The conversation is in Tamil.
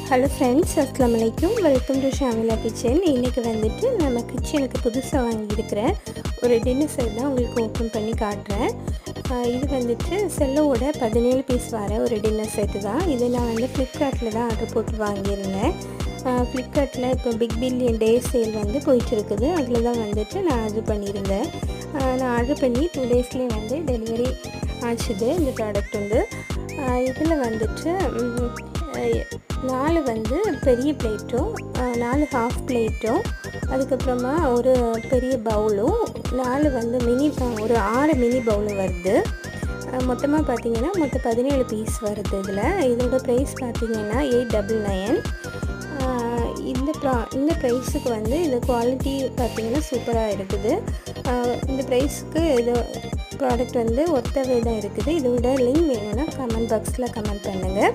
ஹலோ ஃப்ரெண்ட்ஸ், அஸ்ஸலாமு அலைக்கும். Welcome to Shamila kitchen. இன்றைக்கி வந்துட்டு நம்ம கிச்சனுக்கு புதுசாக வாங்கியிருக்கிற ஒரு டின்னர் செட் தான் உங்களுக்கு ஓப்பன் பண்ணி காட்டுறேன். இது வந்துட்டு செல்லோட 17 பீஸ் வர ஒரு டின்னர் செட்டு தான். இது நான் வந்து ஃப்ளிப்கார்ட்டில் தான் ஆர்டர் போட்டு வாங்கியிருந்தேன். ஃப்ளிப்கார்ட்டில் இப்போ பிக் பில்லியன் டே சேல் வந்து போயிட்டுருக்குது. அதில் தான் வந்துட்டு நான் ஆர்டர் பண்ணியிருந்தேன். நான் ஆர்டர் பண்ணி 2 டேஸ்லேயே வந்து டெலிவரி ஆச்சுது இந்த ப்ராடக்ட் வந்து. இதில் வந்துட்டு 4 வந்து பெரிய பிளேட்டும் 4 ஹாஃப் பிளேட்டும், அதுக்கப்புறமா ஒரு பெரிய பவுலும் 4 வந்து ஒரு 6 மினி பவுலும் வருது. மொத்தமாக பார்த்திங்கன்னா மொத்தம் 17 பீஸ் வருது. இதோட ப்ரைஸ் பார்த்திங்கன்னா 899. இந்த ப்ரைஸுக்கு வந்து இந்த குவாலிட்டி பார்த்திங்கன்னா சூப்பராக இருக்குது. இந்த ப்ரைஸுக்கு இது ப்ராடக்ட் வந்து ஒர்த்தாகவே தான் இருக்குது. இதோட லிங்க் வேணும்னா கமெண்ட் பாக்ஸில் கமெண்ட் பண்ணுங்கள்.